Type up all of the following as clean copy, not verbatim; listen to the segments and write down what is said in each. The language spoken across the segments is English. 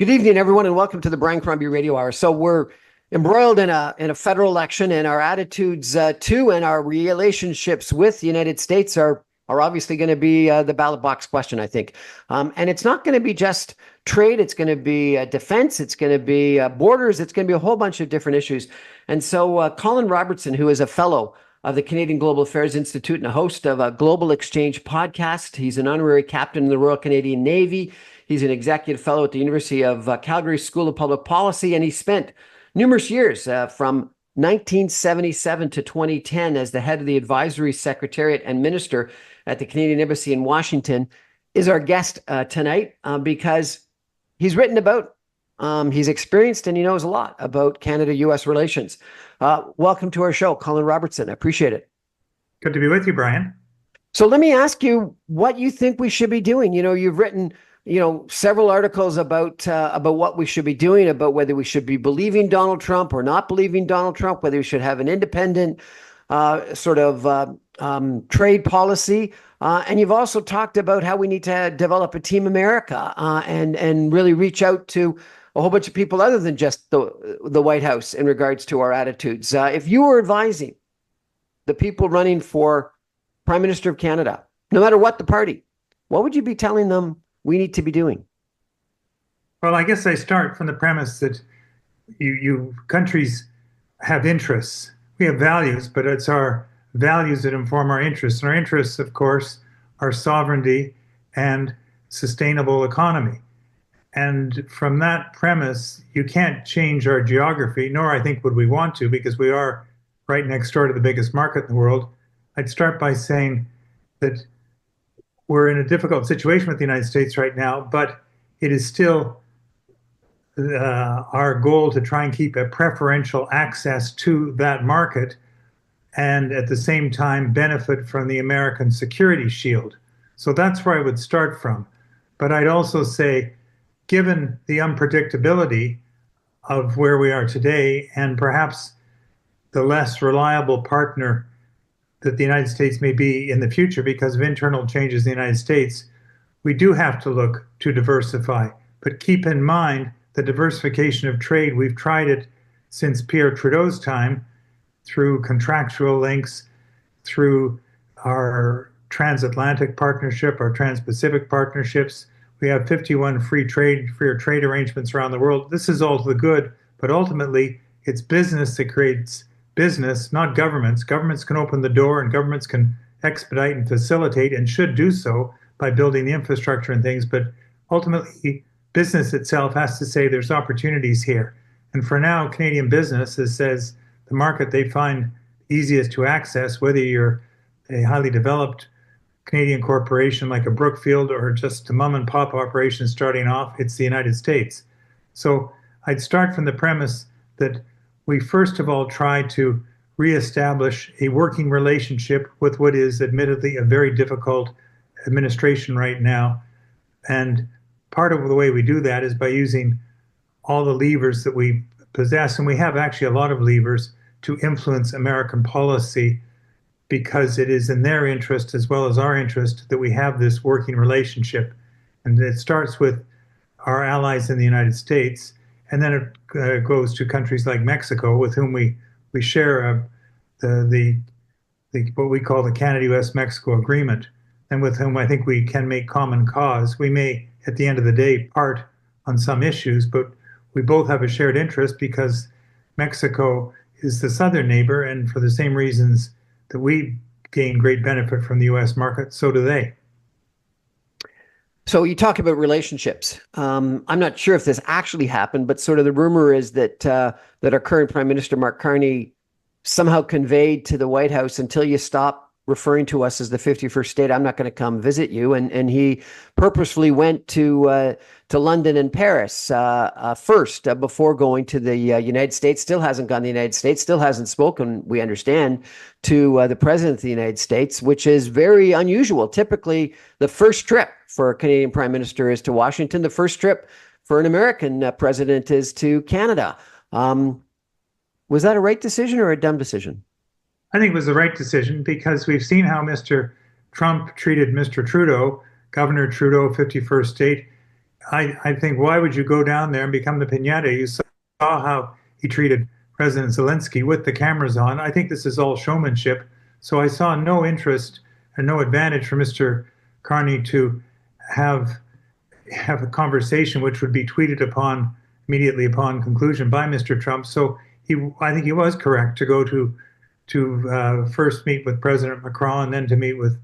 Good evening, everyone, and welcome to the Brian Crombie Radio Hour. So we're embroiled in a federal election, and our attitudes to and our relationships with the United States are obviously going to be the ballot box question, I think. And it's not going to be just trade; it's going to be defense, it's going to be borders, it's going to be a whole bunch of different issues. And so, Colin Robertson, who is a fellow of the Canadian Global Affairs Institute and a host of a Global Exchange podcast, he's an honorary captain in the Royal Canadian Navy. He's an executive fellow at the University of Calgary School of Public Policy, and he spent numerous years from 1977 to 2010 as the head of the advisory secretariat and minister at the Canadian Embassy in Washington, is our guest tonight because he's written about, he's experienced, and he knows a lot about Canada-U.S. relations. Welcome to our show, Colin Robertson. I appreciate it. Good to be with you, Brian. So let me ask you what you think we should be doing. You've written several articles about what we should be doing, about whether we should be believing Donald Trump or not believing Donald Trump, whether we should have an independent trade policy. And you've also talked about how we need to develop a Team America and really reach out to a whole bunch of people other than just the White House in regards to our attitudes. If you were advising the people running for Prime Minister of Canada, no matter what the party, what would you be telling them we need to be doing? Well, I guess I start from the premise that you countries have interests. We have values, but it's our values that inform our interests. And our interests, of course, are sovereignty and sustainable economy. And from that premise, you can't change our geography, nor I think would we want to, because we are right next door to the biggest market in the world. I'd start by saying that we're in a difficult situation with the United States right now, but it is still our goal to try and keep a preferential access to that market and at the same time benefit from the American security shield. So that's where I would start from. But I'd also say, given the unpredictability of where we are today and perhaps the less reliable partner that the United States may be in the future because of internal changes in the United States, we do have to look to diversify. But keep in mind the diversification of trade. We've tried it since Pierre Trudeau's time through contractual links, through our transatlantic partnership, our trans-Pacific partnerships. We have 51 free trade arrangements around the world. This is all to the good, but ultimately it's business that creates business, not governments. Governments can open the door and governments can expedite and facilitate and should do so by building the infrastructure and things. But ultimately, business itself has to say there's opportunities here. And for now, Canadian business says the market they find easiest to access, whether you're a highly developed Canadian corporation like a Brookfield or just a mom and pop operation starting off, it's the United States. So I'd start from the premise that we first of all try to reestablish a working relationship with what is admittedly a very difficult administration right now. And part of the way we do that is by using all the levers that we possess, and we have actually a lot of levers to influence American policy because it is in their interest as well as our interest that we have this working relationship. And it starts with our allies in the United States, and then it goes to countries like Mexico, with whom we share the what we call the Canada-U.S.-Mexico agreement, and with whom I think we can make common cause. We may, at the end of the day, part on some issues, but we both have a shared interest because Mexico is the southern neighbor, and for the same reasons that we gain great benefit from the U.S. market, so do they. So you talk about relationships. I'm not sure if this actually happened, but sort of the rumor is that our current Prime Minister, Mark Carney, somehow conveyed to the White House, until you stop referring to us as the 51st state, I'm not going to come visit you. And he purposefully went to London and Paris first before going to the United States. Still hasn't gone to the United States, still hasn't spoken, we understand, to the President of the United States, which is very unusual. Typically, the first trip for a Canadian Prime Minister is to Washington. The first trip for an American president is to Canada. Was that a right decision or a dumb decision? I think it was the right decision because we've seen how Mr. Trump treated Mr. Trudeau, Governor Trudeau, 51st state, I think why would you go down there and become the piñata? You saw how he treated President Zelensky with the cameras on. I think this is all showmanship. So I saw no interest and no advantage for Mr. Carney to have have a conversation which would be tweeted upon immediately upon conclusion by Mr. Trump. So I think he was correct to go to first meet with President Macron and then to meet with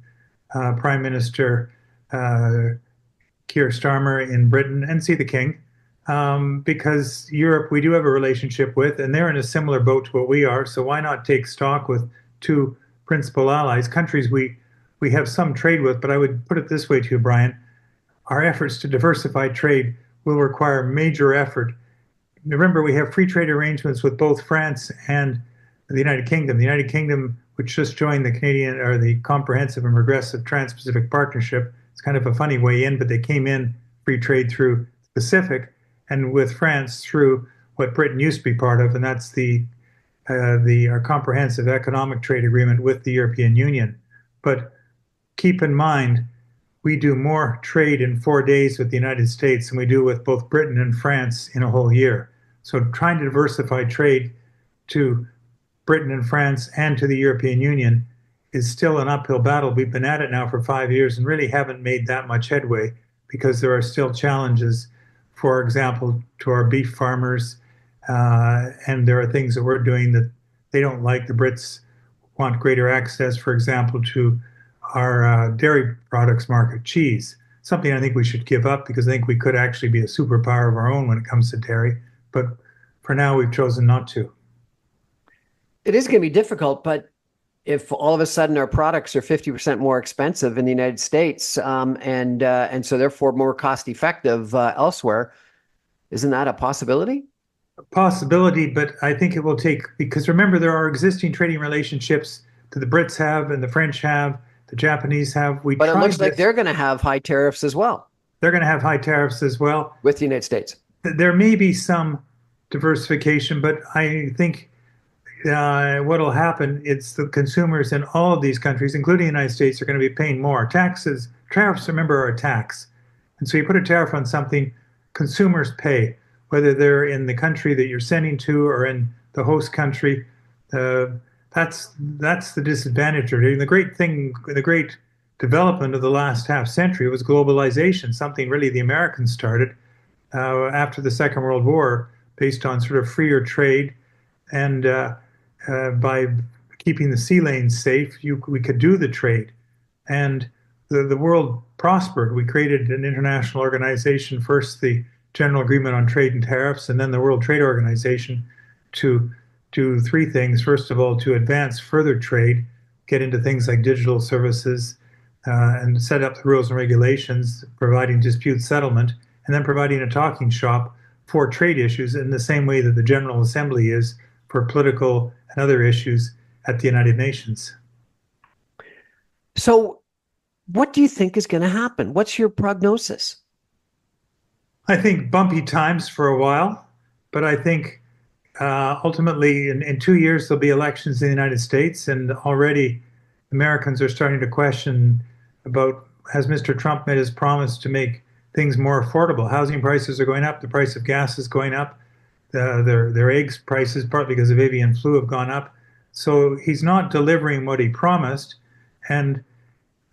Prime Minister Keir Starmer in Britain and see the King. Because Europe, we do have a relationship with, and they're in a similar boat to what we are. So why not take stock with two principal allies, countries we have some trade with? But I would put it this way to you, Brian: our efforts to diversify trade will require major effort. Remember, we have free trade arrangements with both France and the United Kingdom. The United Kingdom, which just joined the Canadian or the Comprehensive and Progressive Trans-Pacific Partnership, it's kind of a funny way in, but they came in free trade through the Pacific, and with France through what Britain used to be part of, and that's our comprehensive economic trade agreement with the European Union. But keep in mind, we do more trade in 4 days with the United States than we do with both Britain and France in a whole year. So trying to diversify trade to Britain and France and to the European Union is still an uphill battle. We've been at it now for 5 years and really haven't made that much headway because there are still challenges, for example, to our beef farmers. And there are things that we're doing that they don't like. The Brits want greater access, for example, to our dairy products market, cheese, something I think we should give up because I think we could actually be a superpower of our own when it comes to dairy. But for now, we've chosen not to. It is going to be difficult, but if all of a sudden our products are 50% more expensive in the United States, and so therefore more cost effective elsewhere, isn't that a possibility? A possibility, but I think it will take, because remember, there are existing trading relationships that the Brits have and the French have, the Japanese have. But it looks like they're going to have high tariffs as well. They're going to have high tariffs as well. With the United States. There may be some diversification, but I think what will happen is the consumers in all of these countries, including the United States, are going to be paying more. Tariffs, remember, are a tax. And so you put a tariff on something, consumers pay, whether they're in the country that you're sending to or in the host country. That's the disadvantage. The great thing, the great development of the last half century was globalization, something really the Americans started after the Second World War, based on sort of freer trade. And by keeping the sea lanes safe, we could do the trade. And the world prospered. We created an international organization, first the General Agreement on Trade and Tariffs, and then the World Trade Organization, to do three things. First of all, to advance further trade, get into things like digital services, and set up the rules and regulations, providing dispute settlement, and then providing a talking shop for trade issues in the same way that the General Assembly is for political and other issues at the United Nations. So what do you think is going to happen? What's your prognosis? I think bumpy times for a while, but I think ultimately in 2 years there'll be elections in the United States, and already Americans are starting to question about, has Mr. Trump made his promise to make things more affordable? Housing prices are going up, the price of gas is going up, their eggs prices, partly because of avian flu, have gone up. So he's not delivering what he promised. And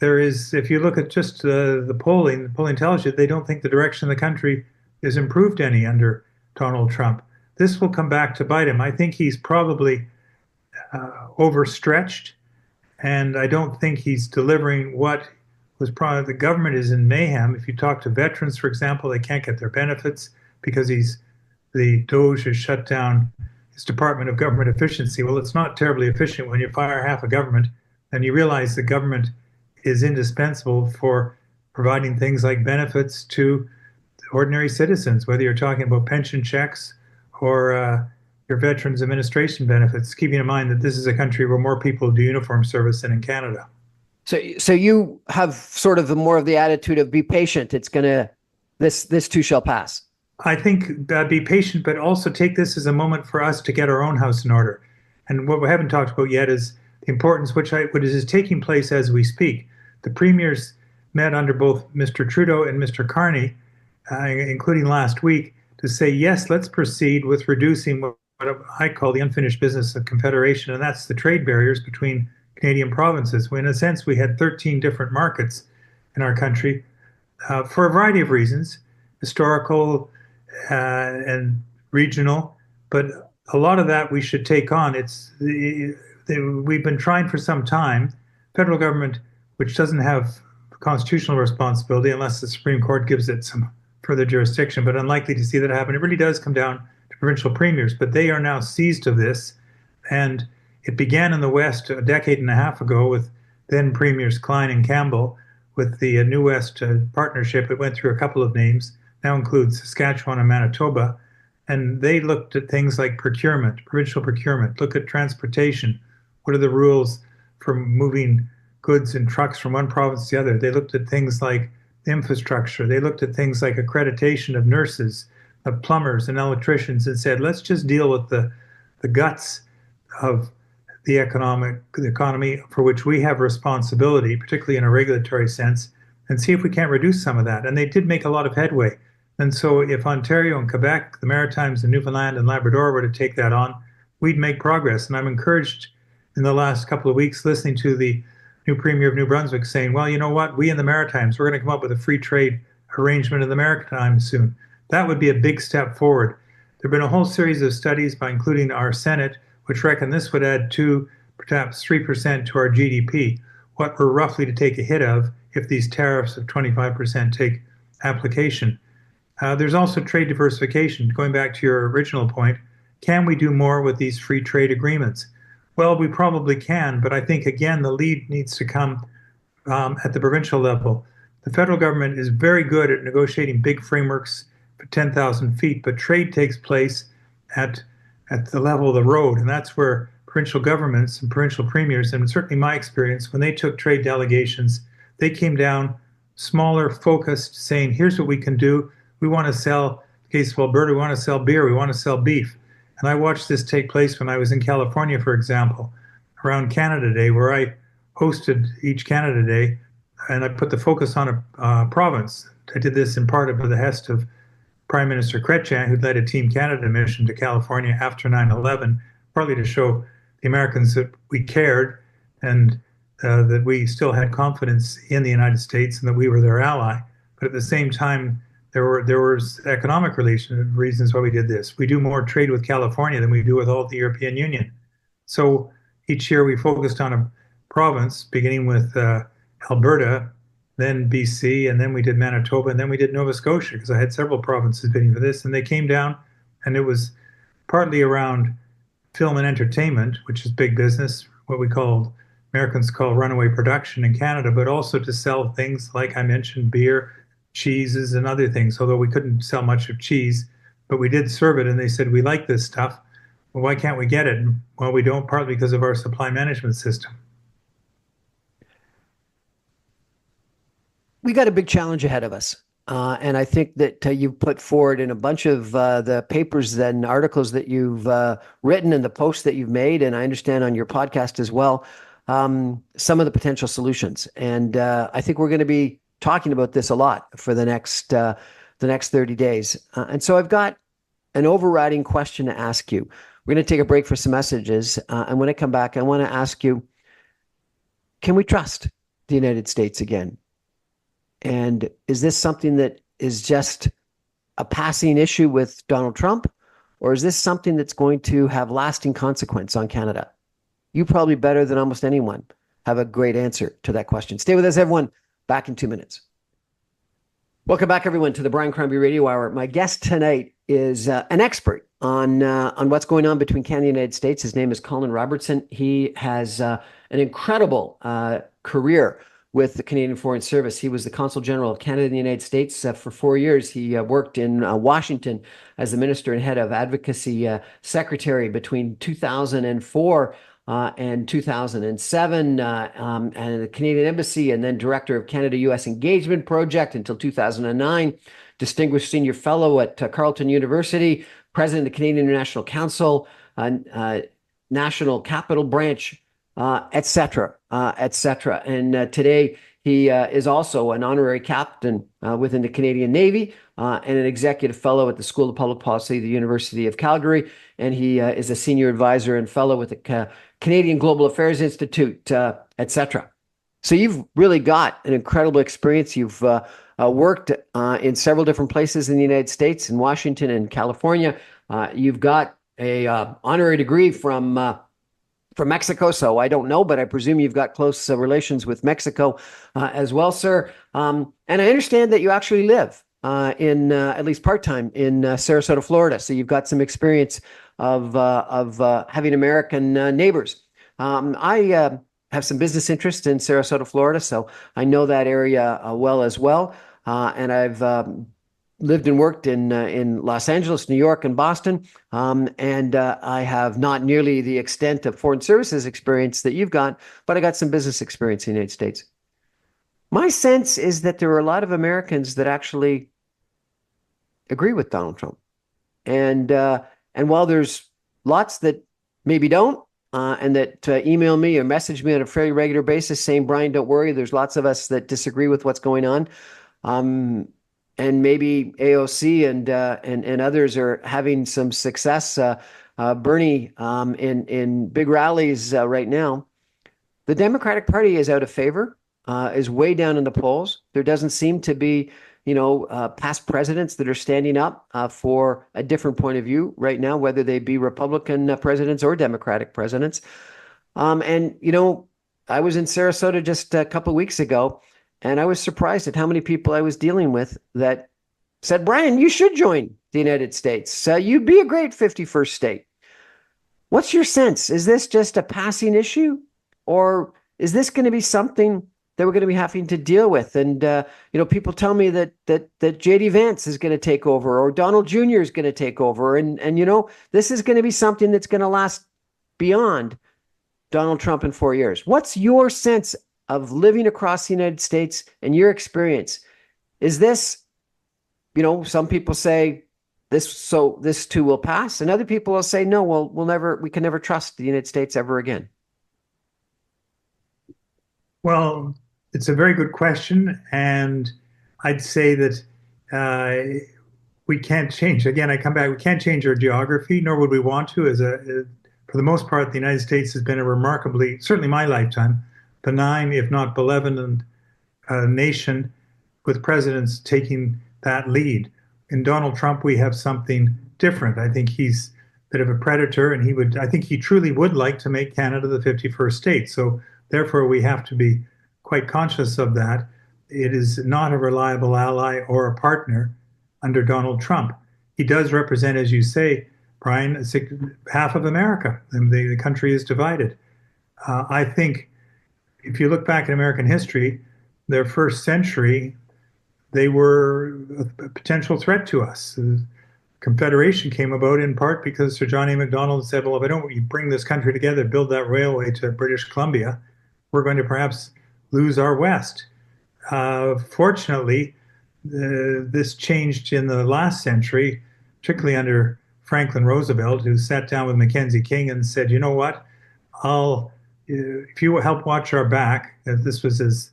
there is, if you look at just the polling tells you they don't think the direction of the country is improved any under Donald Trump. This will come back to bite him. I think he's probably overstretched, and I don't think he's delivering what was probably. The government is in mayhem. If you talk to veterans, for example, they can't get their benefits because the Doge has shut down his Department of Government Efficiency. Well, it's not terribly efficient when you fire half a government and you realize the government is indispensable for providing things like benefits to ordinary citizens, whether you're talking about pension checks or your Veterans Administration benefits, keeping in mind that this is a country where more people do uniform service than in Canada. So you have sort of more of the attitude of be patient. It's this too shall pass. I think be patient, but also take this as a moment for us to get our own house in order. And what we haven't talked about yet is the importance, which is taking place as we speak. The premiers met under both Mr. Trudeau and Mr. Carney, including last week, to say, yes, let's proceed with reducing what I call the unfinished business of confederation, and that's the trade barriers between Canadian provinces. In a sense, we had 13 different markets in our country for a variety of reasons, historical and regional, but a lot of that we should take on. We've been trying for some time. Federal government, which doesn't have constitutional responsibility unless the Supreme Court gives it some further jurisdiction, but unlikely to see that happen. It really does come down to provincial premiers, but they are now seized of this. And it began in the West a decade and a half ago with then Premiers Klein and Campbell with the New West partnership. It went through a couple of names, now includes Saskatchewan and Manitoba. And they looked at things like procurement, provincial procurement, look at transportation. What are the rules for moving goods and trucks from one province to the other? They looked at things like infrastructure. They looked at things like accreditation of nurses, of plumbers and electricians, and said, let's just deal with the guts of the economy for which we have responsibility, particularly in a regulatory sense, and see if we can't reduce some of that. And they did make a lot of headway. And so if Ontario and Quebec, the Maritimes and Newfoundland and Labrador were to take that on, we'd make progress. And I'm encouraged in the last couple of weeks listening to the new Premier of New Brunswick saying, well, you know what, we in the Maritimes, we're going to come up with a free trade arrangement in the Maritimes soon. That would be a big step forward. There have been a whole series of studies by including our Senate, which reckon this would add 2, perhaps 3% to our GDP, what we're roughly to take a hit of if these tariffs of 25% take application. There's also trade diversification. Going back to your original point, can we do more with these free trade agreements? Well, we probably can, but I think, again, the lead needs to come at the provincial level. The federal government is very good at negotiating big frameworks for 10,000 feet, but trade takes place at the level of the road, and that's where provincial governments and provincial premiers, and certainly my experience, when they took trade delegations, they came down smaller, focused, saying, here's what we can do. We want to sell, in the case of Alberta, we want to sell beer, we want to sell beef. And I watched this take place when I was in California, for example, around Canada Day, where I hosted each Canada Day, and I put the focus on a province. I did this in part at the behest of Prime Minister Chrétien, who led a Team Canada mission to California after 9/11, partly to show the Americans that we cared and that we still had confidence in the United States and that we were their ally. But at the same time, there was economic reasons why we did this. We do more trade with California than we do with all of the European Union. So each year we focused on a province, beginning with Alberta, then BC, and then we did Manitoba, and then we did Nova Scotia, because I had several provinces bidding for this, and they came down, and it was partly around film and entertainment, which is big business, what Americans call runaway production in Canada, but also to sell things like I mentioned, beer, cheeses, and other things, although we couldn't sell much of cheese, but we did serve it, and they said, we like this stuff. Well, why can't we get it? Well, we don't, partly because of our supply management system. We got a big challenge ahead of us. And I think that you've put forward in a bunch of the papers and articles that you've written and the posts that you've made, and I understand on your podcast as well, some of the potential solutions. And I think we're going to be talking about this a lot for the next 30 days. And so I've got an overriding question to ask you. We're going to take a break for some messages. And when I come back, I want to ask you, can we trust the United States again? And is this something that is just a passing issue with Donald Trump? Or is this something that's going to have lasting consequence on Canada? You probably better than almost anyone have a great answer to that question. Stay with us, everyone. Back in 2 minutes. Welcome back, everyone, to the Brian Crombie Radio Hour. My guest tonight is an expert on what's going on between Canada and the United States. His name is Colin Robertson. He has an incredible career with the Canadian Foreign Service. He was the Consul General of Canada in the United States for 4 years. He worked in Washington as the Minister and Head of Advocacy Secretary between 2004 and 2007, and the Canadian Embassy, and then Director of Canada-U.S. Engagement Project until 2009, Distinguished Senior Fellow at Carleton University, President of the Canadian International Council, National Capital Branch, et cetera, et cetera. And today he is also an honorary captain within the Canadian Navy, and an executive fellow at the School of Public Policy at the University of Calgary. And he is a senior advisor and fellow with the Canadian Global Affairs Institute, etc. So you've really got an incredible experience. You've worked in several different places in the United States, in Washington and California. You've got a honorary degree from Mexico, so I don't know, but I presume you've got close relations with Mexico as well, sir. And I understand that you actually live in at least part-time in Sarasota, Florida. So you've got some experience of having American neighbors. I have some business interest in Sarasota, Florida, so I know that area well as well. And I've lived and worked in Los Angeles, New York, and Boston. And I have not nearly the extent of foreign services experience that you've got, but I got some business experience in the United States. My sense is that there are a lot of Americans that actually agree with Donald Trump. And while there's lots that maybe don't, and that email me or message me on a fairly regular basis saying, Brian, don't worry, there's lots of us that disagree with what's going on. And maybe AOC and others are having some success. Bernie in big rallies right now. The Democratic Party is out of favor, is way down in the polls. There doesn't seem to be, past presidents that are standing up for a different point of view right now, whether they be Republican presidents or Democratic presidents. And I was in Sarasota just a couple of weeks ago, and I was surprised at how many people I was dealing with that said, Brian, you should join the United States. You'd be a great 51st state. What's your sense? Is this just a passing issue? Or is this going to be something that we're going to be having to deal with? And, people tell me that J.D. Vance is going to take over, or Donald Jr. is going to take over. And this is going to be something that's going to last beyond Donald Trump in 4 years. What's your sense of living across the United States and your experience? Is this, some people say this too will pass, and other people will say, no, we can never trust the United States ever again. Well, it's a very good question, and I'd say that we can't change. Again, I come back. We can't change our geography, nor would we want to. For the most part, the United States has been a remarkably, certainly my lifetime, benign, if not benevolent, nation, with presidents taking that lead. In Donald Trump, we have something different. I think he's a bit of a predator, and I think he truly would like to make Canada the 51st state. So therefore, we have to be quite conscious of that. It is not a reliable ally or a partner under Donald Trump. He does represent, as you say, Brian, half of America, and the country is divided. I think if you look back at American history, their first century, they were a potential threat to us. Confederation came about in part because Sir John A. Macdonald said, well, if I don't bring this country together, build that railway to British Columbia, we're going to perhaps lose our West. Fortunately, this changed in the last century, particularly under Franklin Roosevelt, who sat down with Mackenzie King and said, you know what, if you will help watch our back, this was as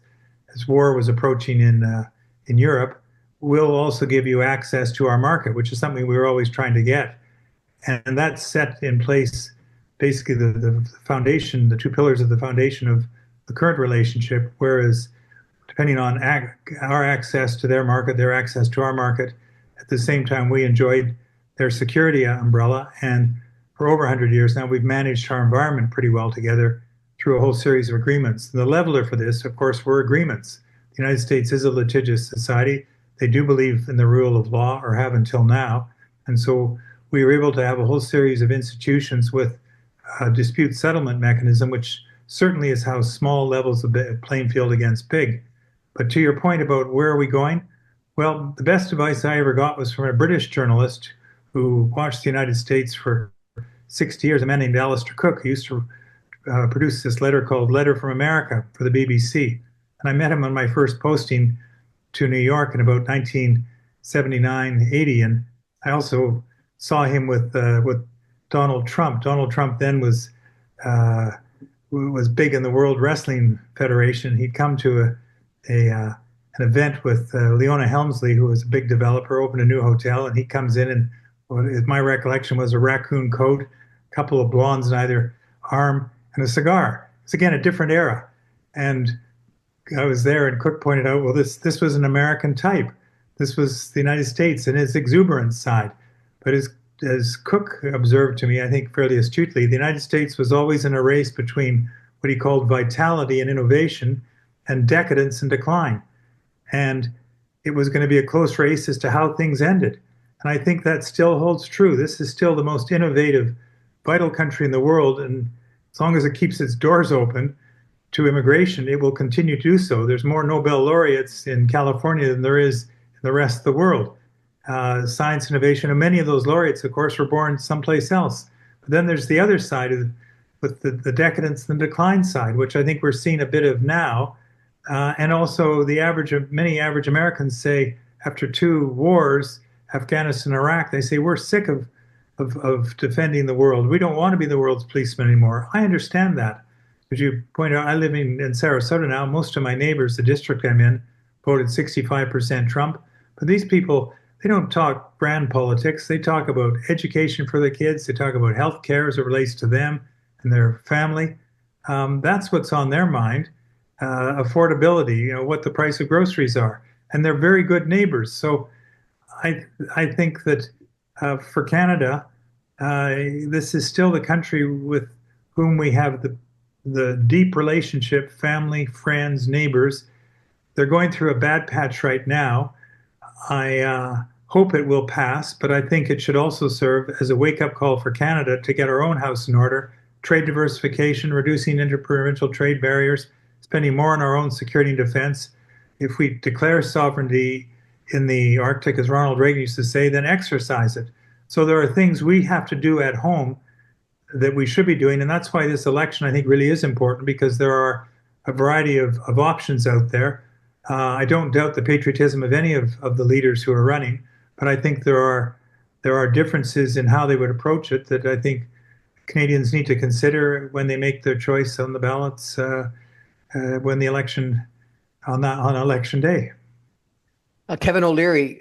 war was approaching in Europe, we'll also give you access to our market, which is something we were always trying to get. And that set in place basically the foundation, the two pillars of the foundation of the current relationship, whereas depending on our access to their market, their access to our market, at the same time we enjoyed their security umbrella. And for over 100 years now, we've managed our environment pretty well together through a whole series of agreements. And the leveler for this, of course, were agreements. The United States is a litigious society. They do believe in the rule of law, or have until now. And so we were able to have a whole series of institutions with a dispute settlement mechanism, which certainly is how small levels of playing field against big. But to your point about where are we going? Well, the best advice I ever got was from a British journalist who watched the United States for 60 years, a man named Alistair Cook, who used to produce this letter called Letter from America for the BBC. And I met him on my first posting to New York in about 1979, 80. And I also saw him with Donald Trump. Donald Trump then was big in the World Wrestling Federation. He'd come to an event with Leona Helmsley, who was a big developer, opened a new hotel, and he comes in and what my recollection was a raccoon coat, a couple of blondes in either arm, and a cigar. It's again a different era. And I was there, and Cook pointed out, well, this was an American type. This was the United States and its exuberant side. But as Cook observed to me, I think fairly astutely, the United States was always in a race between what he called vitality and innovation and decadence and decline. And it was going to be a close race as to how things ended. And I think that still holds true. This is still the most innovative, vital country in the world. And as long as it keeps its doors open to immigration, it will continue to do so. There's more Nobel laureates in California than there is in the rest of the world. Science innovation, and many of those laureates, of course, were born someplace else. But then there's the other side of with the decadence and decline side, which I think we're seeing a bit of now. And also many average Americans say after 2 wars, Afghanistan and Iraq, they say we're sick of defending the world. We don't want to be the world's policeman anymore. I understand that. As you point out, I live in Sarasota now. Most of my neighbors, the district I'm in, voted 65% Trump. But these people, they don't talk brand politics. They talk about education for their kids. They talk about health care as it relates to them and their family. That's what's on their mind. Affordability, what the price of groceries are. And they're very good neighbors. So I think that for Canada, this is still the country with whom we have the deep relationship, family, friends, neighbors. They're going through a bad patch right now. I hope it will pass, but I think it should also serve as a wake-up call for Canada to get our own house in order, trade diversification, reducing interprovincial trade barriers, spending more on our own security and defense. If we declare sovereignty in the Arctic, as Ronald Reagan used to say, then exercise it. So there are things we have to do at home that we should be doing. And that's why this election, I think, really is important, because there are a variety of options out there. I don't doubt the patriotism of any of the leaders who are running, but I think there are differences in how they would approach it that I think Canadians need to consider when they make their choice on the ballots when the election on election day. Kevin O'Leary,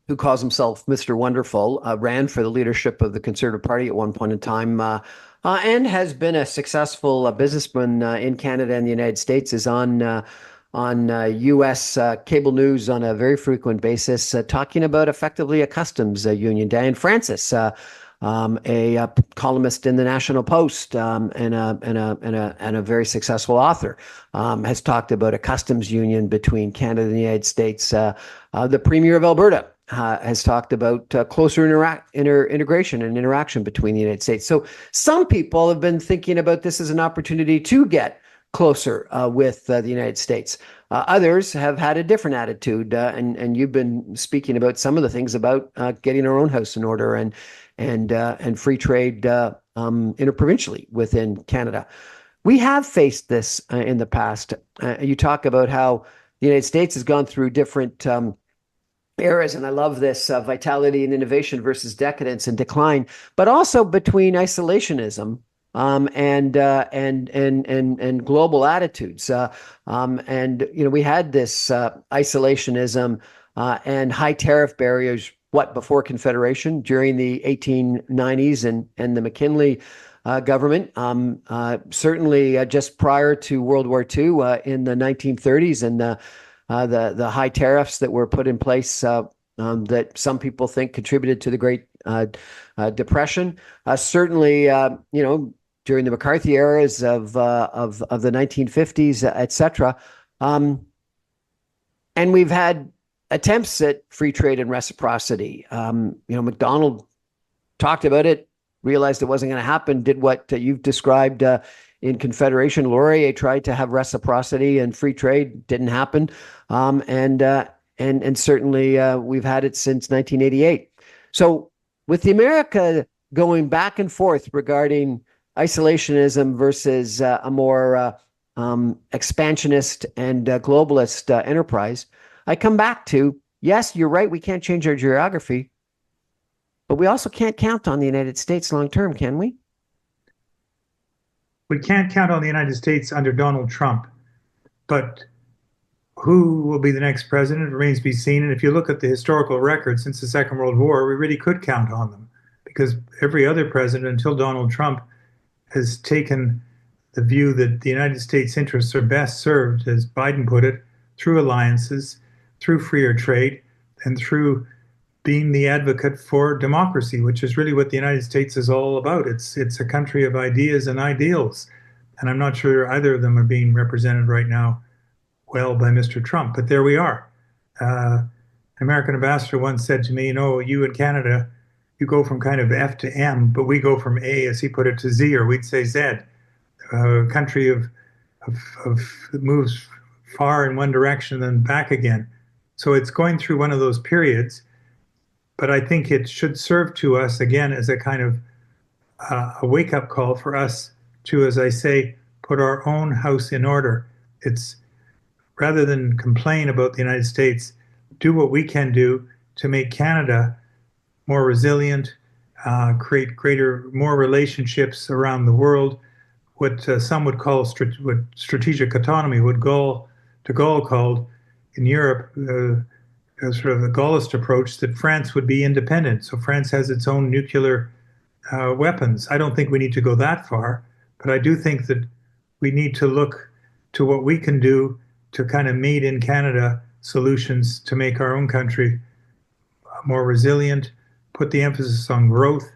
who calls himself Mr. Wonderful, ran for the leadership of the Conservative Party at one point in time, and has been a successful businessman in Canada and the United States, is on U.S. cable news on a very frequent basis, talking about effectively a customs union. Diane Francis, a columnist in the National Post, and a very successful author, has talked about a customs union between Canada and the United States. The Premier of Alberta has talked about closer integration and interaction between the United States. So some people have been thinking about this as an opportunity to get closer with the United States. Others have had a different attitude, and you've been speaking about some of the things about getting our own house in order and free trade interprovincially within Canada. We have faced this in the past. You talk about how the United States has gone through different eras, and I love this vitality and innovation versus decadence and decline, but also between isolationism and global attitudes. And we had this isolationism and high tariff barriers. Before Confederation, during the 1890s and the McKinley government, certainly just prior to World War II in the 1930s, and the high tariffs that were put in place that some people think contributed to the Great Depression. Certainly, during the McCarthy eras of the 1950s, etc. And we've had attempts at free trade and reciprocity. McDonald talked about it, realized it wasn't going to happen, did what you've described in Confederation. Laurier tried to have reciprocity and free trade, didn't happen. And certainly we've had it since 1988. So with the America going back and forth regarding isolationism versus a more expansionist and globalist enterprise, I come back to, yes, you're right, we can't change our geography, but we also can't count on the United States long term, can we? We can't count on the United States under Donald Trump, but Who will be the next president remains to be seen. And if you look at the historical record since the Second World War, we really could count on them because every other president until Donald Trump has taken the view that the United States interests are best served, as Biden put it, through alliances, through freer trade, and through being the advocate for democracy, which is really what the United States is all about. It's a country of ideas and ideals. And I'm not sure either of them are being represented right now well by Mr. Trump, but there we are. An American ambassador once said to me, you in Canada, you go from kind of F to M, but we go from A, as he put it, to Z, or we'd say Z. A country that moves far in one direction and then back again. So it's going through one of those periods, but I think it should serve to us again as a kind of a wake-up call for us to, as I say, put our own house in order. It's rather than complain about the United States, do what we can do to make Canada more resilient, create more relationships around the world, what some would call what strategic autonomy, what de Gaulle called in Europe, sort of the Gaullist approach that France would be independent. So France has its own nuclear weapons. I don't think we need to go that far, but I do think that we need to look to what we can do to kind of made in Canada solutions to make our own country more resilient, put the emphasis on growth,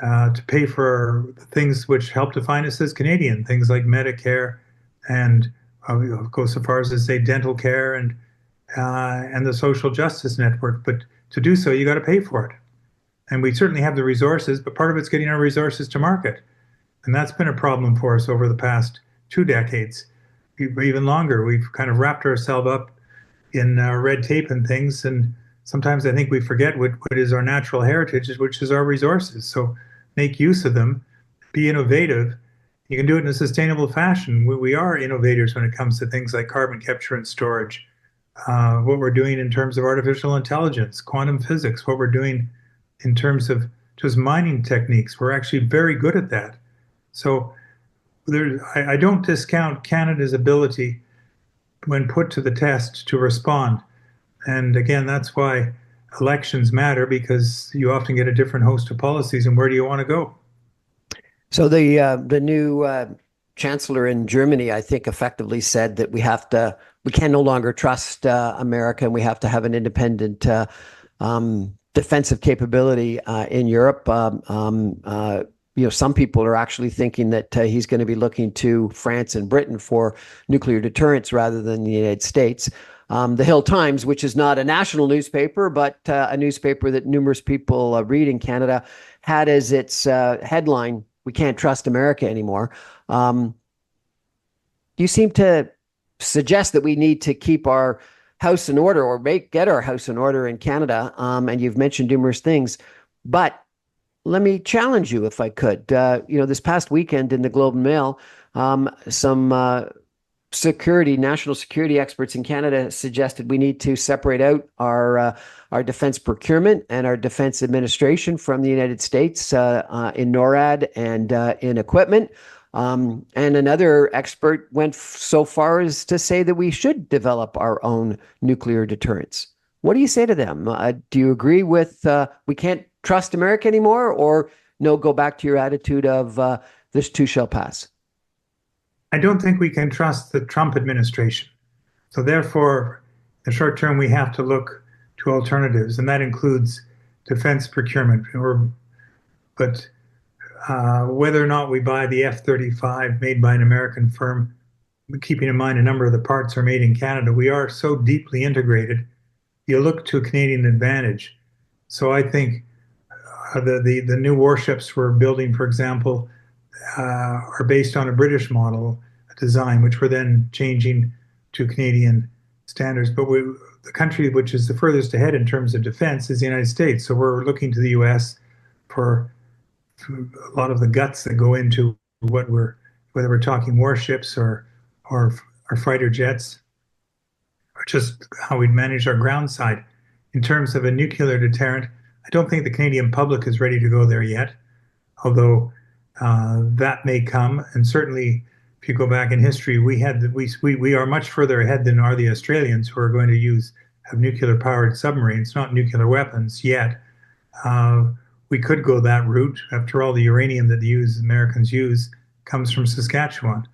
to pay for the things which help define us as Canadian, things like Medicare and I'll go so far as to say dental care and the social justice network. But to do so, you got to pay for it. And we certainly have the resources, but part of it's getting our resources to market. And that's been a problem for us over the past 2 decades, even longer. We've kind of wrapped ourselves up in red tape and things. And sometimes I think we forget what is our natural heritage, which is our resources. So make use of them, be innovative. You can do it in a sustainable fashion. We are innovators when it comes to things like carbon capture and storage, what we're doing in terms of artificial intelligence, quantum physics, what we're doing in terms of just mining techniques. We're actually very good at that. So I don't discount Canada's ability when put to the test to respond. And again, that's why elections matter, because you often get a different host of policies and where do you want to go? So the new chancellor in Germany, I think, effectively said that we can no longer trust America, and we have to have an independent defensive capability in Europe. Some people are actually thinking that he's going to be looking to France and Britain for nuclear deterrence rather than the United States. The Hill Times, which is not a national newspaper, but a newspaper that numerous people read in Canada, had as its headline, "We can't trust America anymore." You seem to suggest that we need to keep our house in order, or get our house in order in Canada. And you've mentioned numerous things, but let me challenge you if I could. This past weekend in the Globe and Mail, some national security experts in Canada suggested we need to separate out our defense procurement and our defense administration from the United States in NORAD and in equipment. And another expert went so far as to say that we should develop our own nuclear deterrence. What do you say to them? Do you agree with we can't trust America anymore, or no, go back to your attitude of this too shall pass? I don't think we can trust the Trump administration. So therefore, in the short term, we have to look to alternatives, and that includes defense procurement. But whether or not we buy the F-35 made by an American firm, keeping in mind a number of the parts are made in Canada, we are so deeply integrated. You look to a Canadian advantage. So I think the new warships we're building, for example, are based on a British model design, which we're then changing to Canadian standards. But the country which is the furthest ahead in terms of defense is the United States. So we're looking to the U.S. for a lot of the guts that go into whether we're talking warships or fighter jets, or just how we'd manage our ground side. In terms of a nuclear deterrent, I don't think the Canadian public is ready to go there yet, although that may come. And certainly if you go back in history, we are much further ahead than are the Australians, who are going to have nuclear powered submarines, not nuclear weapons yet. We could go that route. After all, the uranium that the Americans use comes from Saskatchewan,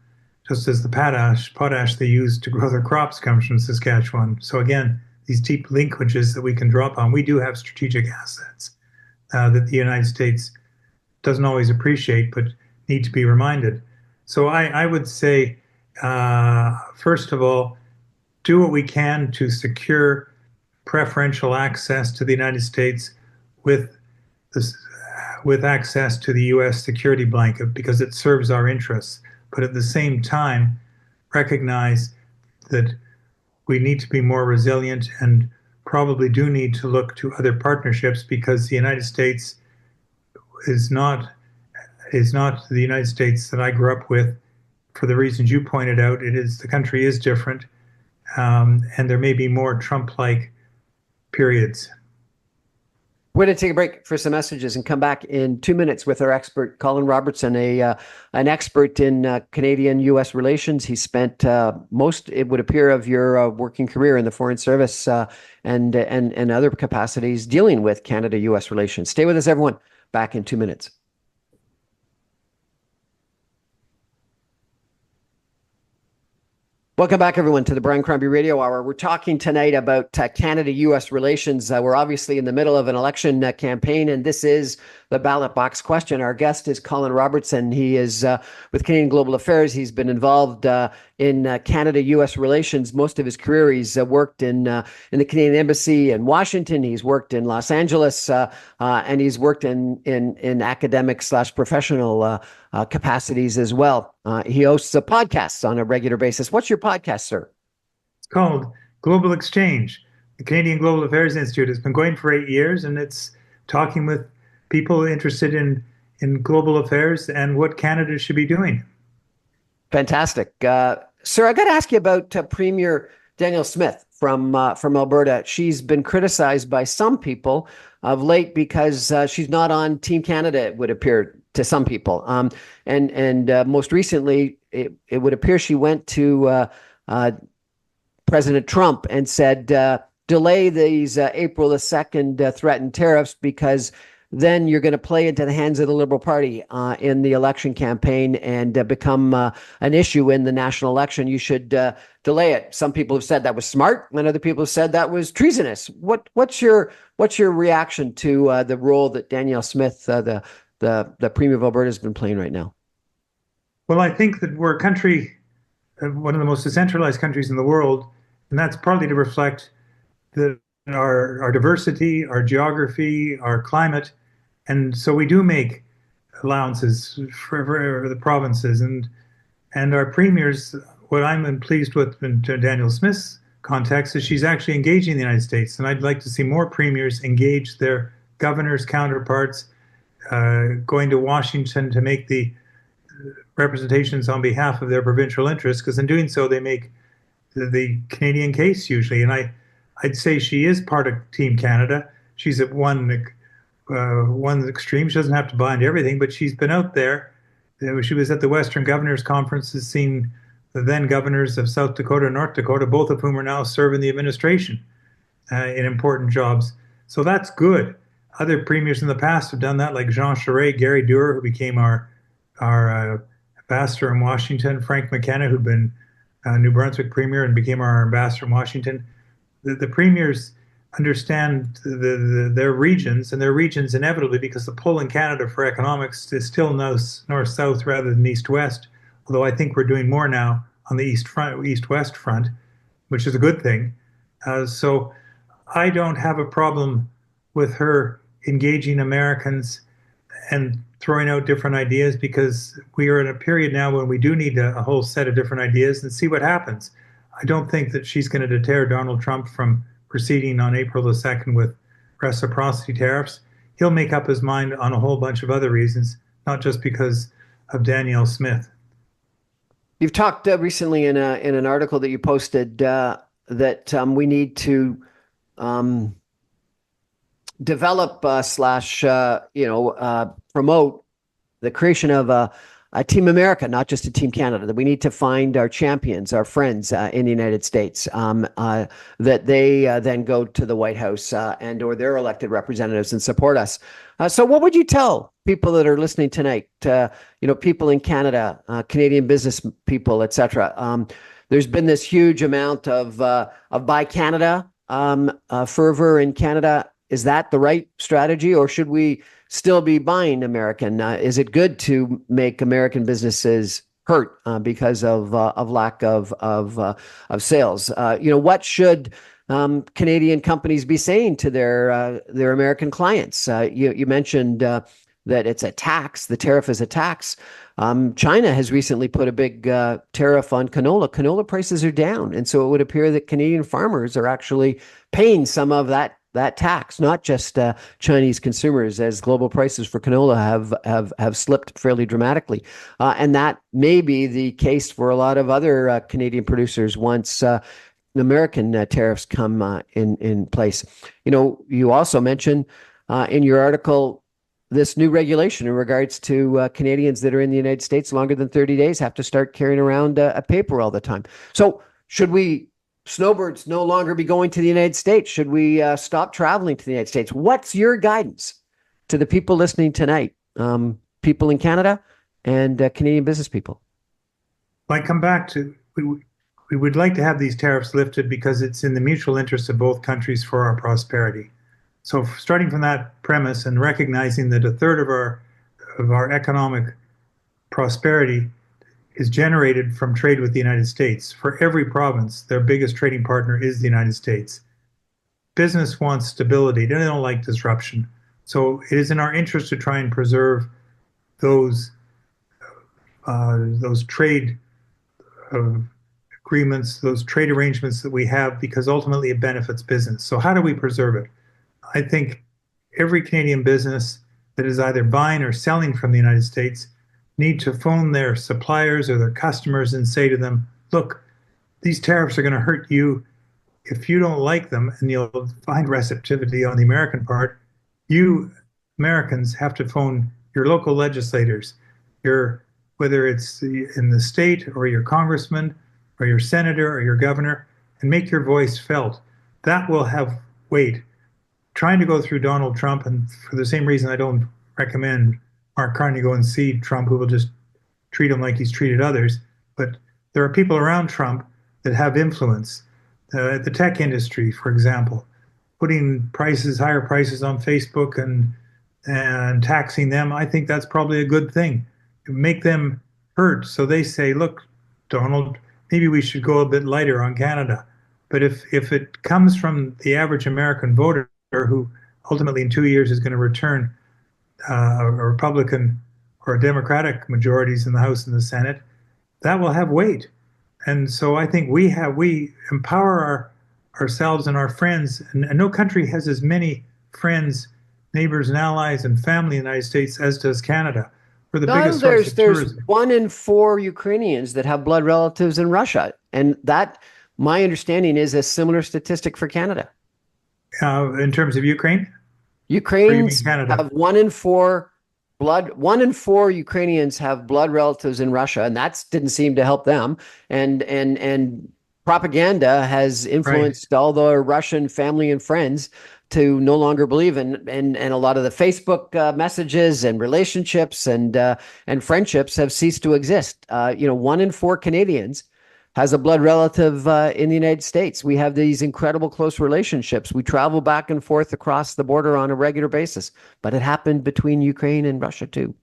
just as the potash they use to grow their crops comes from Saskatchewan. So again, these deep linkages that we can draw upon, we do have strategic assets that the United States doesn't always appreciate, but need to be reminded. So I would say, first of all, do what we can to secure preferential access to the United States with this, with access to the U.S. security blanket, because it serves our interests. But at the same time, recognize that we need to be more resilient and probably do need to look to other partnerships, because the United States is not the United States that I grew up with. For the reasons you pointed out, the country is different, and there may be more Trump-like periods. We're going to take a break for some messages and come back in 2 minutes with our expert, Colin Robertson, an expert in Canadian-U.S. relations. He spent most, it would appear, of your working career in the Foreign Service and other capacities dealing with Canada-U.S. relations. Stay with us, everyone. Back in 2 minutes. Welcome back, everyone, to the Brian Crombie Radio Hour. We're talking tonight about Canada-U.S. relations. We're obviously in the middle of an election campaign, and this is the ballot box question. Our guest is Colin Robertson. He is with Canadian Global Affairs. He's been involved in Canada-U.S. relations most of his career. He's worked in the Canadian Embassy in Washington. He's worked in Los Angeles, and he's worked in academic/professional capacities as well. He hosts podcasts on a regular basis. What's your podcast, sir? It's called Global Exchange. The Canadian Global Affairs Institute has been going for 8 years, and it's talking with people interested in global affairs and what Canada should be doing. Fantastic. Sir, I got to ask you about Premier Danielle Smith from Alberta. She's been criticized by some people of late because she's not on Team Canada, it would appear to some people. And most recently, it would appear she went to President Trump and said, delay these April the 2nd threatened tariffs, because then you're going to play into the hands of the Liberal Party in the election campaign and become an issue in the national election. You should delay it. Some people have said that was smart, and other people have said that was treasonous. What's your reaction to the role that Danielle Smith, the Premier of Alberta, has been playing right now? Well, I think that we're a country, one of the most decentralized countries in the world, and that's partly to reflect our diversity, our geography, our climate. And so we do make allowances for the provinces and our premiers. What I'm pleased with in Danielle Smith's context is she's actually engaging the United States. And I'd like to see more premiers engage their governors' counterparts, going to Washington to make the representations on behalf of their provincial interests, because in doing so, they make the Canadian case usually. And I'd say she is part of Team Canada. She's at one extreme. She doesn't have to buy into everything, but she's been out there. She was at the Western Governors Conference, has seen the then governors of South Dakota and North Dakota, both of whom are now serving the administration in important jobs. So that's good. Other premiers in the past have done that, like Jean Charest, Gary Doer, who became our ambassador in Washington, Frank McKenna, who'd been New Brunswick premier and became our ambassador in Washington. The premiers understand their regions, and their regions inevitably, because the pull in Canada for economics is still north-south rather than east-west, although I think we're doing more now on the east-west front, which is a good thing. So I don't have a problem with her engaging Americans and throwing out different ideas, because we are in a period now when we do need a whole set of different ideas and see what happens. I don't think that she's going to deter Donald Trump from proceeding on April the 2nd with reciprocity tariffs. He'll make up his mind on a whole bunch of other reasons, not just because of Danielle Smith. You've talked recently in an article that you posted that we need to develop / promote the creation of a Team America, not just a Team Canada, that we need to find our champions, our friends in the United States, that they then go to the White House and or their elected representatives and support us. So what would you tell people that are listening tonight, people in Canada, Canadian business people, et cetera? There's been this huge amount of Buy Canada fervor in Canada. Is that the right strategy, or should we still be buying American? Is it good to make American businesses hurt because of lack of sales? What should Canadian companies be saying to their American clients? You mentioned that it's a tax. The tariff is a tax. China has recently put a big tariff on canola. Canola prices are down, and so it would appear that Canadian farmers are actually paying some of that tax, not just Chinese consumers, as global prices for canola have slipped fairly dramatically, and that may be the case for a lot of other Canadian producers once American tariffs come in place. You also mentioned in your article this new regulation in regards to Canadians that are in the United States longer than 30 days have to start carrying around a paper all the time. So should snowbirds no longer be going to the United States? Should we stop traveling to the United States? What's your guidance to the people listening tonight, people in Canada and Canadian business people? I come back to, we would like to have these tariffs lifted because it's in the mutual interest of both countries for our prosperity. So starting from that premise and recognizing that a third of our economic prosperity is generated from trade with the United States. For every province, their biggest trading partner is the United States. Business wants stability. They don't like disruption. So it is in our interest to try and preserve those trade agreements, those trade arrangements that we have, because ultimately it benefits business. So how do we preserve it? I think every Canadian business that is either buying or selling from the United States need to phone their suppliers or their customers and say to them, look, these tariffs are going to hurt you. If you don't like them, and you'll find receptivity on the American part, you Americans have to phone your local legislators, whether it's in the state or your congressman or your senator or your governor, and make your voice felt. That will have weight. Trying to go through Donald Trump, and for the same reason I don't recommend Mark Carney go and see Trump, who will just treat him like he's treated others. But there are people around Trump that have influence. The tech industry, for example, putting higher prices on Facebook and taxing them, I think that's probably a good thing. Make them hurt. So they say, look, Donald, maybe we should go a bit lighter on Canada. But if it comes from the average American voter who ultimately in 2 years is going to return a Republican or Democratic majorities in the House and the Senate, that will have weight. And so I think we empower ourselves and our friends, and no country has as many friends, neighbors, and allies and family in the United States as does Canada. We're the biggest source of tourism. There's 1 in 4 Ukrainians that have blood relatives in Russia, and that, my understanding, is a similar statistic for Canada. In terms of Ukraine? Ukrainians have 1 in 4 Ukrainians have blood relatives in Russia, and that didn't seem to help them. And propaganda has influenced all the Russian family and friends to no longer believe in, and a lot of the Facebook messages and relationships and friendships have ceased to exist. 1 in 4 Canadians has a blood relative in the United States. We have these incredible close relationships. We travel back and forth across the border on a regular basis, but it happened between Ukraine and Russia too.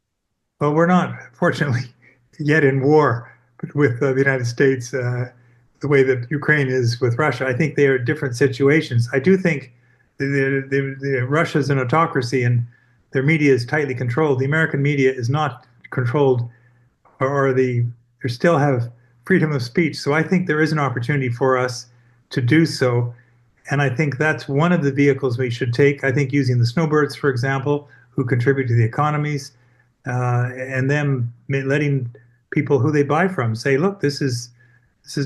Well, we're not, fortunately, yet in war with the United States the way that Ukraine is with Russia. I think they are different situations. I do think Russia's an autocracy and their media is tightly controlled. The American media is not controlled, they still have freedom of speech. So I think there is an opportunity for us to do so. And I think that's one of the vehicles we should take. I think using the snowbirds, for example, who contribute to the economies, and them letting people who they buy from say, look, this is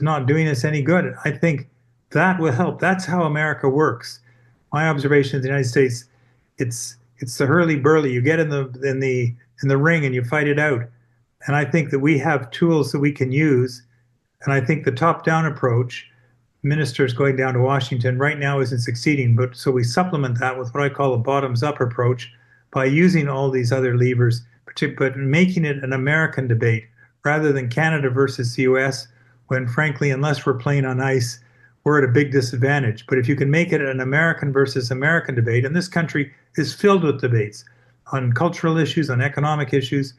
not doing us any good. I think that will help. That's how America works. My observation of the United States, it's the hurly-burly. You get in the ring and you fight it out. And I think that we have tools that we can use. And I think the top-down approach, ministers going down to Washington right now isn't succeeding. But so we supplement that with what I call a bottoms-up approach by using all these other levers, but making it an American debate rather than Canada versus the US, when frankly, unless we're playing on ice, we're at a big disadvantage. But if you can make it an American versus American debate, and this country is filled with debates on cultural issues, on economic issues,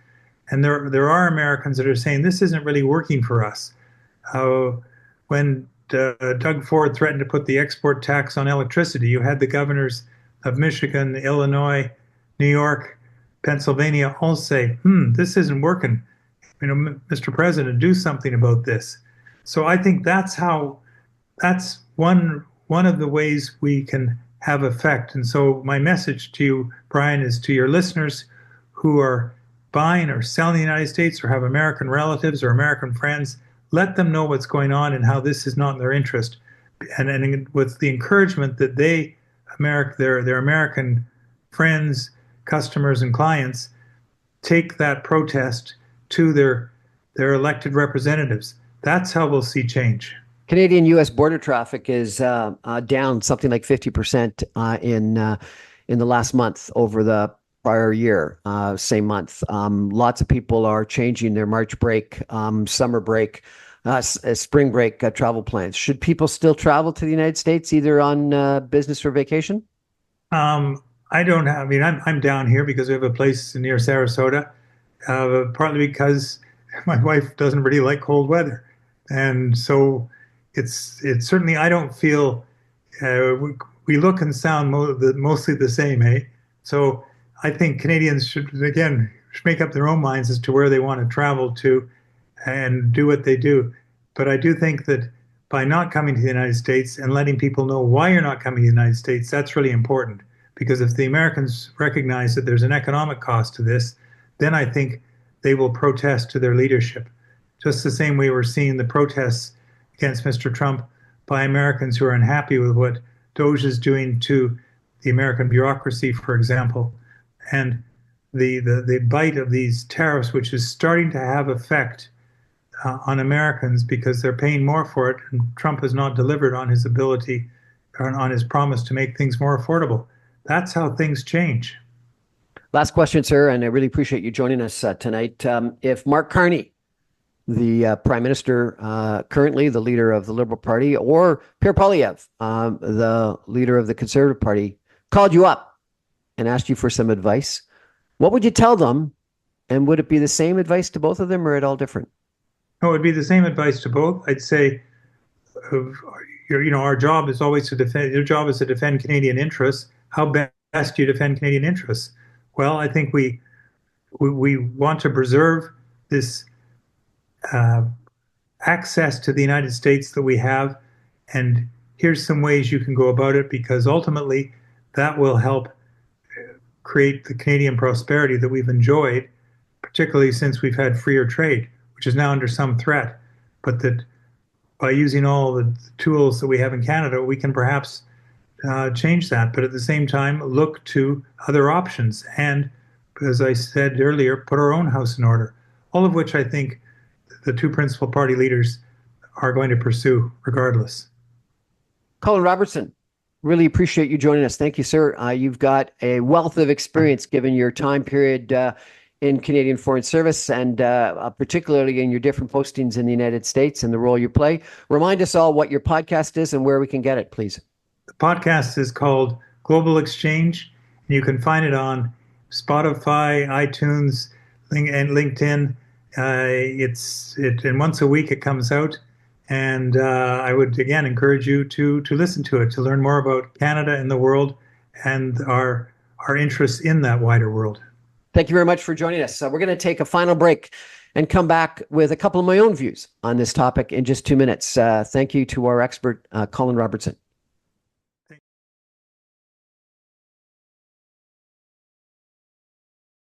and there are Americans that are saying this isn't really working for us. When Doug Ford threatened to put the export tax on electricity, you had the governors of Michigan, Illinois, New York, Pennsylvania all say, this isn't working. Mr. President, do something about this. So I think that's one of the ways we can have effect. And so my message to you, Brian, is to your listeners who are buying or selling in the United States or have American relatives or American friends, let them know what's going on and how this is not in their interest. And with the encouragement that their American friends, customers, and clients take that protest to their elected representatives. That's how we'll see change. Canadian-U.S. border traffic is down something like 50% in the last month over the prior year, same month. Lots of people are changing their March break, summer break, spring break travel plans. Should people still travel to the United States either on business or vacation? I'm down here because we have a place near Sarasota, partly because my wife doesn't really like cold weather. And so it's certainly, I don't feel, we look and sound mostly the same, eh? So I think Canadians should make up their own minds as to where they want to travel to and do what they do. But I do think that by not coming to the United States and letting people know why you're not coming to the United States, that's really important. Because if the Americans recognize that there's an economic cost to this, then I think they will protest to their leadership. Just the same way we're seeing the protests against Mr. Trump by Americans who are unhappy with what DOGE is doing to the American bureaucracy, for example, and the bite of these tariffs, which is starting to have effect on Americans because they're paying more for it, and Trump has not delivered on his ability, on his promise to make things more affordable. That's how things change. Last question, sir, and I really appreciate you joining us tonight. If Mark Carney, the Prime Minister, currently the leader of the Liberal Party, or Pierre Poilievre, the leader of the Conservative Party, called you up and asked you for some advice, what would you tell them? And would it be the same advice to both of them or at all different? No, it would be the same advice to both. I'd say, our job is always to defend, your job is to defend Canadian interests. How best do you defend Canadian interests? Well, I think we want to preserve this access to the United States that we have. And here's some ways you can go about it, because ultimately that will help create the Canadian prosperity that we've enjoyed, particularly since we've had freer trade, which is now under some threat. But that by using all the tools that we have in Canada, we can perhaps change that. But at the same time, look to other options. And as I said earlier, put our own house in order, all of which I think the two principal party leaders are going to pursue regardless. Colin Robertson, really appreciate you joining us. Thank you, sir. You've got a wealth of experience given your time period in Canadian Foreign Service, and particularly in your different postings in the United States and the role you play. Remind us all what your podcast is and where we can get it, please. The podcast is called Global Exchange, and you can find it on Spotify, iTunes, and LinkedIn. And once a week it comes out. And I would, again, encourage you to listen to it, to learn more about Canada and the world and our interests in that wider world. Thank you very much for joining us. We're going to take a final break and come back with a couple of my own views on this topic in just 2 minutes. Thank you to our expert, Colin Robertson.